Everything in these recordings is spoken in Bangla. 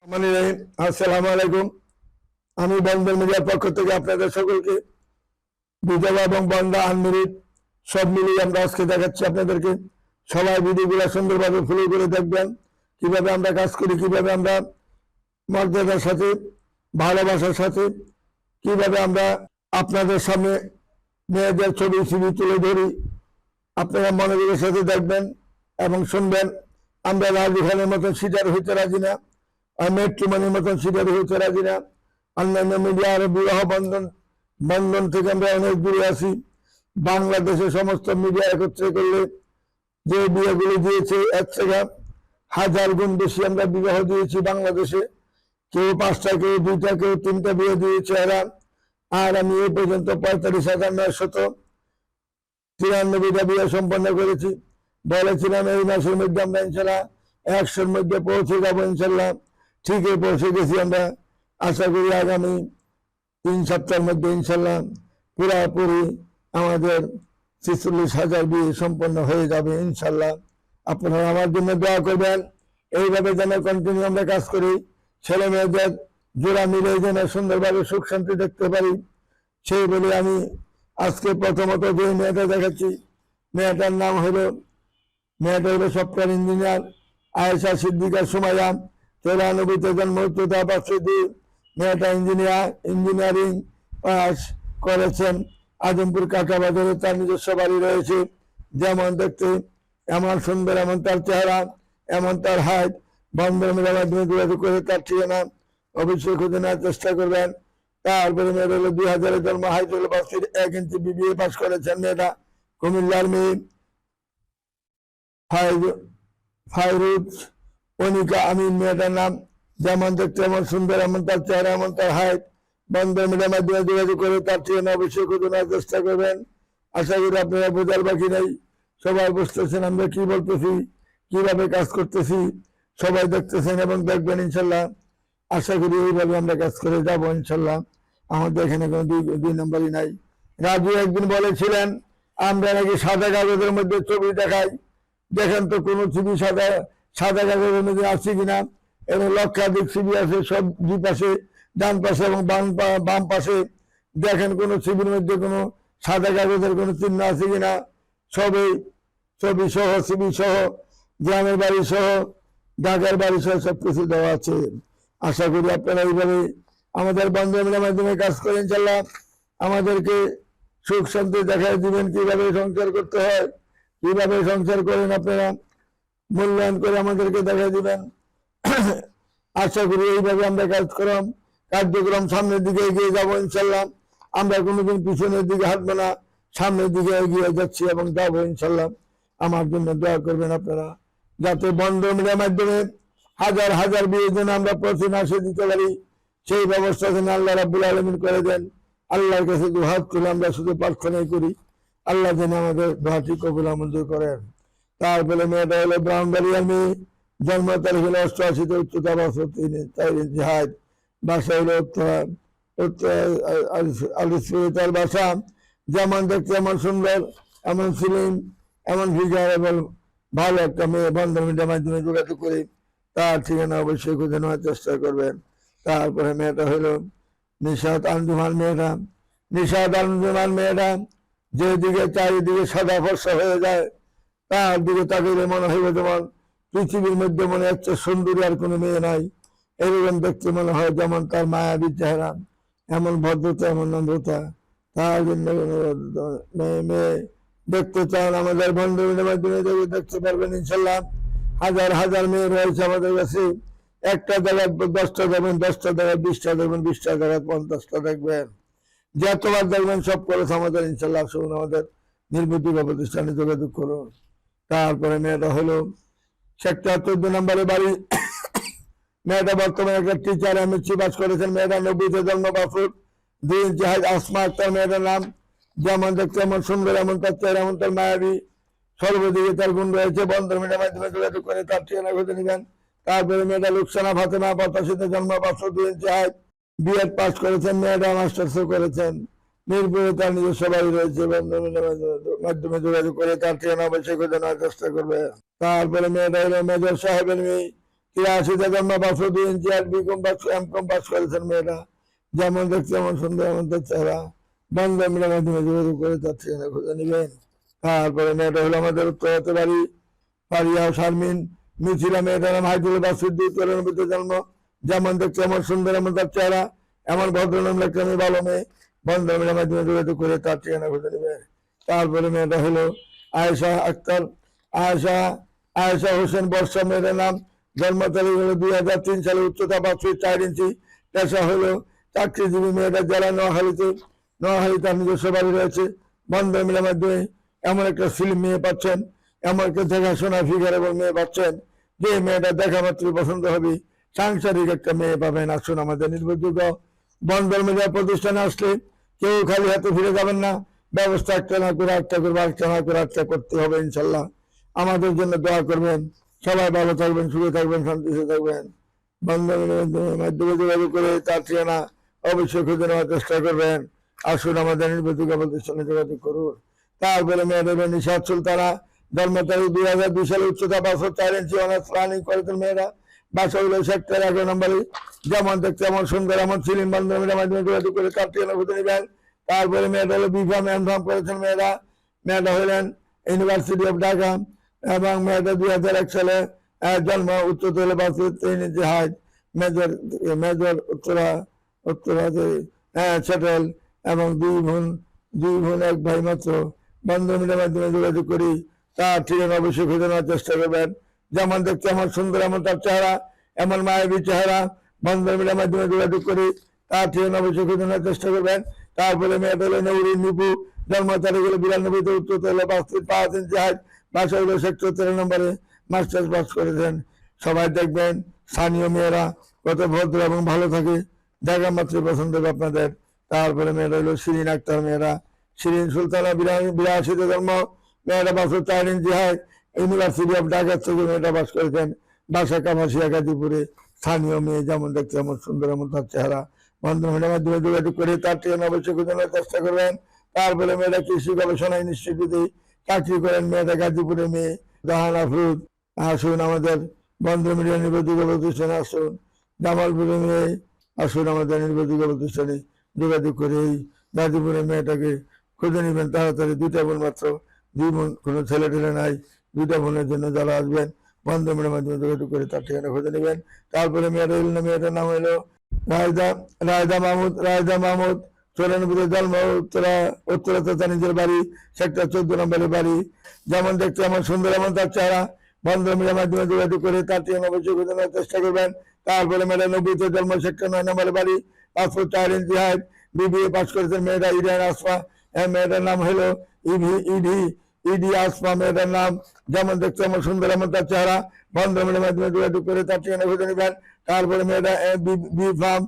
আসসালামু আলাইকুম। আমি বন্ধন মিডিয়ার পক্ষ থেকে আপনাদের সকলকে বিধবা এবং বন্ধা আনমেরিড সব মিলিয়ে আমরা আজকে দেখাচ্ছি আপনাদেরকে। সবাই ভিডিওগুলো সুন্দরভাবে ফলো করে দেখবেন, কিভাবে আমরা কাজ করি, কিভাবে আমরা মর্যাদার সাথে ভালোবাসার সাথে কিভাবে আমরা আপনাদের সামনে মেয়েদের ছবি তুলে ধরি। আপনারা মনোযোগের সাথে দেখবেন এবং শুনবেন। আমরা রাজু খানের মতন সিটার হইতে রাজি না, মেট্রোমানির মতন সিটার হইতে রাজি না। অন্যান্য মিডিয়া আর বিবাহ বন্ধন থেকে আমরা অনেক দূরে আছি। বাংলাদেশের সমস্ত মিডিয়া একত্রে করলে যে বিয়েগুলো দিয়েছে এর থেকে 1000 গুণ বেশি আমরা বিবাহ দিয়েছি বাংলাদেশে। কেউ 5টা, কেউ 2টা, কেউ 3টা বিয়ে দিয়েছে এরা। আর আমি এই পর্যন্ত 45,993টা বিয়ে সম্পন্ন করেছি। বলেছিলাম এই মাসের মধ্যে আমরা ইনশাল্লাহ 100-র মধ্যে পৌঁছে যাবো। ইনশাল্লাহ ঠিকই পৌঁছে গেছি আমরা। আশা করি আগামী 3 সপ্তাহের মধ্যে ইনশাল্লাহ পুরাপুরি আমাদের 46,000 বিয়ে সম্পন্ন হয়ে যাবে ইনশাল্লাহ। আপনারা আমার জন্য দোয়া করবেন। এইভাবে যেন কন্টিনিউ আমরা কাজ করি, ছেলে মেয়েদের জোড়া মিলে যেন সুন্দরভাবে সুখ শান্তি দেখতে পারি, সেই বলে আমি আজকে প্রথমত যে মেয়েটা দেখাচ্ছি, মেয়েটার নাম হলো সফটওয়্যার ইঞ্জিনিয়ার আয়েশা সিদ্দিকা সুমাইয়া। 93-তে জন্ম, 2005 মেয়েটা ইঞ্জিনিয়ারিং পাস করেছেন। আজমপুর কাঁচাবাজারে তার নিজস্ব বাড়ি রয়েছে। যেমন দেখতে এমন সুন্দর, এমন তার চেহারা, এমন তার হাইট। বন্ধন মেলার মাধ্যমে যোগাযোগ করে তার ঠিকানা অবশ্যই খুঁজে নেওয়ার চেষ্টা করবেন। তারপরে মেয়েটা হলো 2000-এ জন্ম, হাইট হলো 5 ফিট 1 ইঞ্চি, বিবিএ পাস করেছেন মেয়েটা। কুমিল্লার মেয়ে ফাইরুজ অনিকা আমিন মেয়েটার নাম। যেমন দেখতে এমন সুন্দর, এমন তার চেহারা, এমন তার হাইট। বন্ধন মেলার মাধ্যমে যোগাযোগ করে তার ঠিকানা অবশ্যই খুঁজে নেওয়ার চেষ্টা করবেন। আশা করি আপনারা বোঝার বাকি নেই, সবাই বুঝতেছেন আমরা কি বলতেছি, কিভাবে কাজ করতেছি, সবাই দেখতেছেন এবং দেখবেন ইনশাল্লাহ। আশা করি এইভাবে আমরা কাজ করে যাবো ইনশাল্লাহ। আমাদের এখানে কোনো দুই নম্বরই নাই। রাজু একদিন বলেছিলেন আমরা নাকি সাদা কাগজের মধ্যে ছবি দেখাই। দেখেন তো কোনো ছবি সাদা কাগজের মধ্যে আছে কিনা। এবং লক্ষাধিক ছবি আছে, সব দুই পাশে, ডান পাশে এবং বাম পাশে। দেখেন কোনো ছবির মধ্যে কোনো সাদা কাগজের কোনো চিহ্ন আছে কিনা। সবই ছবি সহ, ছবি সহ, গ্রামের বাড়ি সহ, ঢাকার বাড়ি সহ সবকিছু দেওয়া আছে। আশা করি আপনারা এইভাবে আমাদের বন্ধনের মাধ্যমে কাজ করেন ইনশাল্লাহ। আমাদেরকে সুখ শান্তি দেখায় দিবেন, কিভাবে সংসার করতে হয়, কিভাবে সংসার করেন আপনারা মূল্যায়ন করে আমাদেরকে দেখা দিবেন। আশা করি এইভাবে আমরা কার্যক্রম সামনের দিকে এগিয়ে যাবো ইনশাল্লাহ। আমরা কোনোদিন পিছনের দিকে হাঁটবো না, সামনের দিকে এগিয়ে যাচ্ছি এবং যাবো ইনশাল্লাহ। আমার জন্য দোয়া করবেন আপনারা, যাতে বন্ধনের মাধ্যমে 1000 বিয়ের জন্য আমরা প্রতি মাসে দিতে পারি, সেই ব্যবস্থা যেন আল্লাহ রাব্বুল আলামিন করে দেন। আল্লাহর কাছে দুহাত তুলে আমরা শুধু প্রার্থনাই করি, আল্লাহ যেন আমাদের দোয়াটি কবুল মঞ্জুর করেন। তারপরে মেয়েটা হলো ব্রাহ্মণবাড়িয়ার মেয়ে, জন্ম তারিখ হলো 88, উচ্চতা 4 ইঞ্চি হাইট। বাসা হলো তার বাসা। যেমন দেখতে এমন সুন্দর, এমন ফিল্ম, এমন ফিগার এবং ভালো একটা মেয়ে। বন্ধন মিডিয়ার মাধ্যমে যোগাযোগ করে তার ঠিকানা অবশ্যই খুঁজে নেওয়ার চেষ্টা করবেন। তারপরে মেয়েটা হলো নিশাত আঞ্জুমান মেয়েটা যেদিকে চারিদিকে সাদা ফর্সা হয়ে যায়, তার দিকে তাকিয়ে মনে হইবে যেমন পৃথিবীর মধ্যে মনে হচ্ছে সুন্দরী আর কোনো মেয়ে নাই। এরকম দেখতে মনে হয়, যেমন তার মায়াবী চেহারা, এমন ভদ্রতা, এমন নম্রতা। তার জন্য মেয়ে দেখতে চান আমাদের বন্ধুদের মাধ্যমে দেখতে পারবেন ইনশাল্লাহ। 1000 মেয়ে রয়েছে আমাদের কাছে। একটা জায়গায় 10টা দেখবেন, 10টা জায়গায় 20টা দেখবেন, 20টা জায়গায় 50টা দেখবেন। যতবার দেখবেন সব খরচ আমাদের ইনশাল্লাহ। শুনুন, আমাদের নির্ভরযোগ্য প্রতিষ্ঠানে যোগাযোগ করুন। তারপরে মেয়েটা হলো সেক্টর 14 নম্বরে বাড়ি। মেয়েটা বর্তমানে একটা টিচার, এমএসসি পাস করেছেন। মেয়েটা 90-তে জন্ম, 5 ফুট 2 ইঞ্চি হাইট। আসমা আক্তার মেয়েটার নাম। যেমন দেখতে এমন সুন্দর, এমন তার চেহারা, এমন তার মায়াবী, সর্বদিকে তার গুণ রয়েছে। বন্ধন মিডিয়ার মাধ্যমে যোগাযোগ করে তার ঠিকানা খুঁজে নেবেন। তারপরে মেয়েটা লুকসানা ফাতেমা, 85-তে জন্ম, 502 ইঞ্চি হাইট। বিএড পাস করেছেন। মেয়েটা মাস্টার্সও করেছেন। মিরপুরে তার নিজস্ব বাড়ি রয়েছে। বন্ধন মিডিয়ার মাধ্যমে যোগাযোগ করে তার ঠিকানা অবশ্যই খুঁজে নেওয়ার চেষ্টা করবে। তারপরে মেয়েটা হলো মেজর সাহেবের মেয়ে, 83-তে জন্ম, 5'2" আর B.Com পাস M.Com পাস করেছেন মেয়েরা। যেমন দেখতে এমন সুন্দর এমন তার চেহারা। বন্ধন মিলের মাধ্যমে যোগাযোগ করে তার ঠিকানা খুঁজে নেবেন। তারপরে মেয়েটা হলো আমাদের উত্তরাতে বাড়ি, পারিয়া শারমিন মিছিলা। মেয়েটার নাম হাইদুল বাসুর, 92-তে জন্ম। যেমন দেখতে এমন সুন্দর এমন তার চেহারা, এমন ভদ্রনাম লাগছে আমি ভালো মেয়ে। বন্ধন মিলের মাধ্যমে যোগাযোগ করে তার ঠিকানা খুঁজে নেবেন। তারপরে মেয়েটা হলো আয়েশা আক্তার, আয়েশা আয়েশা হোসেন বর্ষা। মেয়েটার নাম, জন্ম তারিখ হলো 2003 সালে, উচ্চতা 5 ফিট 4 ইঞ্চি, পেশা হলো চাকরিজীবী। মেয়েটা জেলা নোয়াখালীতে তার নিজস্ব বাড়ি রয়েছে। বন্ধন মিলের মাধ্যমে এমন একটা ফিল্ম মেয়ে পাচ্ছেন, এমন একটা দেখাশোনা ফিগার এবং মেয়ে পাচ্ছেন যে মেয়েটা দেখা মাত্রই পছন্দ হবে। সাংসারিক একটা মেয়ে পাবেন। আসুন আমাদের নির্ভরযোগ্য বন্ধন মিডিয়া প্রতিষ্ঠানে আসলে কেউ খালি হাতে ফিরে যাবেন না। ব্যবস্থা একটা না করে একটা করবো, একটা না করে একটা করতে হবে ইনশাল্লাহ। আমাদের জন্য দোয়া করবেন। সবাই ভালো থাকবেন, সুখে থাকবেন, শান্তিতে থাকবেন। বন্ধন মিডিয়ার মাধ্যমে যোগাযোগ করে তার ঠিকানা অবশ্যই খুঁজে নেওয়ার চেষ্টা করবেন। আসুন আমাদের নির্ভরযোগ্য প্রতিষ্ঠানে যোগাযোগ করুন। তারপরে মেয়েদের নিশাদ সুলতানা, জন্ম তারিখ 2002 সালে, উচ্চতা 5 ফুট 4 ইঞ্চি, অনার্স প্ল্যানিং করেছেন মেয়েরা। বাসা হলো সেক্টর 11 নম্বরে। যেমন দেখতে এমন সুন্দর এমন ছিলেন। বন্ধন মিডিয়ার মাধ্যমে যোগাযোগ করে তার ঠিকানা খুঁজে নেবেন। তারপরে মেয়েটা হলো B.Com M.Com করেছেন মেয়েরা। মেয়েটা হলেন ইউনিভার্সিটি অফ ঢাকা এবং মেয়েটা 2001 সালে জন্ম, উচ্চতা হলো 5 ফুট 3 ইঞ্চি হাইট। মেজর মেজর উত্তরাতে সেটেল এবং দুই বোন এক ভাই মাত্র। বন্ধন মিডিয়ার মাধ্যমে যোগাযোগ করি তার ঠিকানা অবশ্যই খুঁজে নেওয়ার চেষ্টা করবেন। যেমন দেখতে এমন সুন্দর এমন তার চেহারা, এমন মায়াবী চেহারা। বন্ধন মিডিয়ার মাধ্যমে যোগাযোগ করি তার ঠিকানা অবশ্যই খুঁজে নেওয়ার চেষ্টা করবেন। তারপরে মেয়েটা হলো নৌরিন নিপু, জন্ম তারিখ হলো 92-তে, উচ্চতা হলো 5 ফিট 5 ইঞ্চি হাইট, বাসা হলো সেক্টর 13 নম্বরে, মাস্টার্স পাস করেছেন। সবাই দেখবেন স্থানীয় মেয়েরা কত ভদ্র এবং ভালো থাকে, দেখা মাত্র পছন্দ হবে আপনাদের। তারপরে মেয়েটা হলো শিরিন আক্তার। মেয়েরা শিরিন সুলতানা, 82-তে জন্ম, মেয়েটা 5 foot 4 inch height, university of Dhaka থেকে মেয়েটা পাস করেছেন। বাসা কামাশিয়া গাজীপুরে। স্থানীয় মেয়ে, যেমন দেখতে এমন সুন্দর এমন তার চেহারা। বন্ধন মিডিয়ার মাধ্যমে যোগাযোগ করে তার ঠিকানা অবশ্যই খুঁজে নেওয়ার চেষ্টা করবেন। তারপরে মেয়েটা কৃষি গবেষণা ইনস্টিটিউটে চাকরি করেন। মেয়েটা গাজীপুরের মেয়ে, জাহান আফরুজ। আসুন আমাদের বন্ধন মিডিয়া নির্ভরযোগ্য প্রতিষ্ঠানে আসুন। জামালপুরের মেয়ে, আসুন আমাদের নির্ভরযোগ্য প্রতিষ্ঠানে যোগাযোগ করে এই গাজীপুরের মেয়েটাকে খুঁজে নেবেন তাড়াতাড়ি। 2টা বোন মাত্র, 2 বোন, কোনো ছেলে টেলে নাই। 2টা বোনের জন্য যারা আসবেন বন্ধন মিডিয়ার মাধ্যমে যোগাযোগ করে তার ঠিকানা খুঁজে নেবেন। তারপরে মেয়েটার নাম হলো রায়দা মাহমুদ। 94-তে জন্ম, উত্তরাতে তার নিজের বাড়ি, সেক্টর 14 নম্বরের বাড়ি। যেমন দেখতে এমন সুন্দর এমন তার চেহারা। বন্ধন মিডিয়ার মাধ্যমে যোগাযোগ করে তার ঠিকানা অবশ্যই খুঁজে নেওয়ার চেষ্টা করবেন। তারপরে মেয়েটা 90-তে জন্ম, সেক্টর 9 নম্বরের বাড়ি, 5 ফুট 4 ইঞ্চি হাইট, BBA পাস করেছেন মেয়েটা। ইরান আসমা, মেয়েটার নাম হলো ইডি আসমা মেয়েটার নাম। যেমন দেখতে এমন সুন্দর এমন তার চেহারা। বন্ধন মিডিয়ার মাধ্যমে যোগাযোগ করে তার ঠিকানা খুঁজে নেবেন। তারপরে মেয়েটা B.Pharm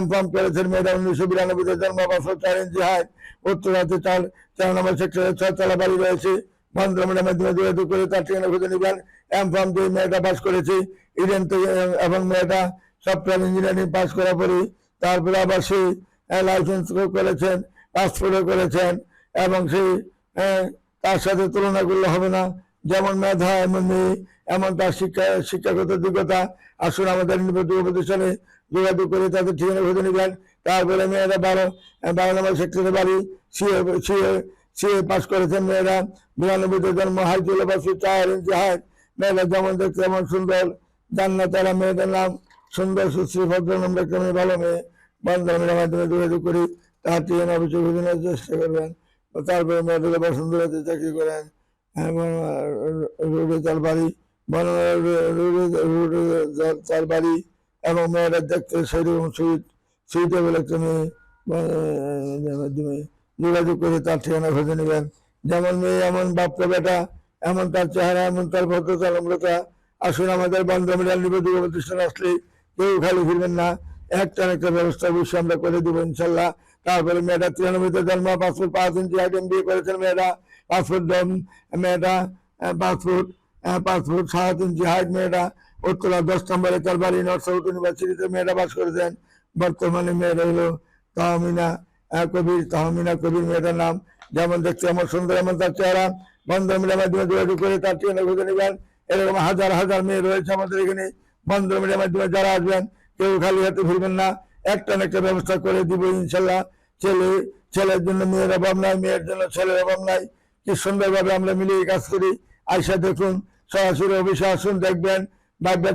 M.Pharm করেছেন মেয়েটা। 1992-তে জন্ম, 5 ফুট 4 ইঞ্চি হাইট, উত্তরাতে 4 নম্বর সেক্টরে 6 তলা বাড়ি রয়েছে। বন্ধন মিডিয়ার মাধ্যমে যোগাযোগ করে তার ঠিকানা খুঁজে নেবেন। M.Pharm দিয়ে মেয়েটা পাস করেছে ইডেন থেকে এবং মেয়েটা সফটওয়্যার ইঞ্জিনিয়ারিং পাস করার পরে তারপরে আবার সে লাইসেন্স করেছেন, পাসপোর্টও করেছেন এবং সে তার সাথে তুলনা করলে হবে না। যেমন মেধা এমন মেয়ে, এমন তার শিক্ষাগত যোগ্যতা। আসুন আমাদের নির্ভরযোগ্য প্রতিষ্ঠানে যোগাযোগ করে তাদের ঠিকানা খুঁজে নেবেন। তারপরে মেয়েরা 12 নম্বর সেক্টরে বাড়ি, সিএ পাস করেছেন মেয়েরা। 92-তে জন্ম, হাইট হলো 5 ফুট 4 ইঞ্চি হাইট। মেয়েরা যেমন দেখতে এমন সুন্দর, জান্নাতারা মেয়েদের নাম, সুন্দর সুশ্রী ভদ্র নম্বর একটা মেয়ে, ভালো মেয়ে। বন্ধন মিডিয়ার মাধ্যমে যোগাযোগ করি তার ঠিকানা অবশ্যই খুঁজে নেওয়ার চেষ্টা করবেন। তারপরে মেয়েদের বসুন্ধরাতে চাকরি করেন রোডে তার বাড়ি, তার বাড়ি এবং মেয়েরা দেখতে সেরকম সুইটেবল একটা মেয়ে। মাধ্যমে যোগাযোগ করে তার ঠিকানা খুঁজে নেবেন। যেমন মেয়ে এমন বাপকা বেটা, এমন তার চেহারা, এমন তার ভদ্রতা নম্রতা। আসুন আমাদের বন্ধন মিডিয়ার নির্ভরযোগ্য প্রতিষ্ঠানে আসলে কেউ খালি ফিরবেন না। একটা ব্যবস্থা অবশ্যই আমরা করে দেবো ইনশাল্লাহ। তারপরে মেয়েটা 93-তে জন্ম, 5 ফুট 5 ইঞ্চি হাইট, MBA করেছেন মেয়েরা। 5 ফুট মেয়েটা 5 ফুট 7 ইঞ্চি হাইট মেয়েটা। উত্তরা 10 নম্বরে তার বাড়ি, নর্থ সাউথ ইউনিভার্সিটিতে মেয়েটা পাস করেছেন। বর্তমানে মেয়েটা হলো তাহমিনা কবির মেয়েটার নাম। যেমন দেখতে এমন সুন্দর এমন তার চেহারা। বন্ধন মিডিয়ার মাধ্যমে যোগাযোগ করে তার ঠিকানা খুঁজে নেবেন। এরকম হাজার হাজার মেয়ে রয়েছে আমাদের এখানে। বন্ধ মিডিয়ার মাধ্যমে যারা আসবেন কেউ খালি হাতে ফিরবেন না, একটা না একটা ব্যবস্থা করে দিব ইনশাল্লাহ। ছেলের জন্য মেয়ের অভাব নাই, মেয়ের জন্য ছেলের অভাব নাই। কি সুন্দরভাবে আমরা মিলিয়ে কাজ করি। আয়সা দেখুন, সরাসরি অফিসে আসুন, দেখবেন, ভেবে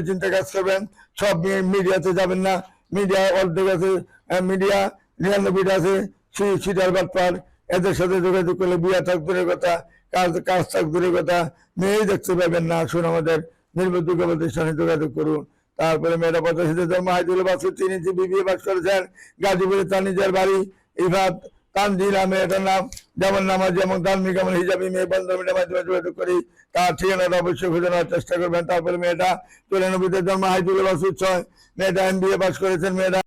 চিন্তা কাজ করবেন। সব মিডিয়াতে যাবেন না, মিডিয়া অর্ধেক আছে, মিডিয়া 99টা আছে সিটার বাটপার। এদের সাথে যোগাযোগ করলে বিয়া থাক দূরের কথা, কাজ থাক দূরের কথা, মেয়েই দেখতে পাবেন না। আসুন আমাদের নির্ভরযোগ্য প্রতিষ্ঠানে যোগাযোগ করুন। তারপরে মেয়েরা 85 জন্ম, হাইদুল বাসুর 3 ইঞ্চি বিবিএ পাস করেছেন, গাজীপুরে তার নিজের বাড়ি। ইফাত তানজিলা মেয়েটার নাম, যেমন নামাজ যেমন ধার্মিক এমন হিজাবি মেয়ে। বন্ধ মিডিয়ার মাধ্যমে যোগাযোগ করি, তার ঠিকানাটা অবশ্যই খুঁজে নেওয়ার চেষ্টা করবেন। তারপরে মেয়েটা 94 জন্ম, হাইদুল বাসুর 6, মেয়েটা MBA পাস করেছেন। মেয়েটা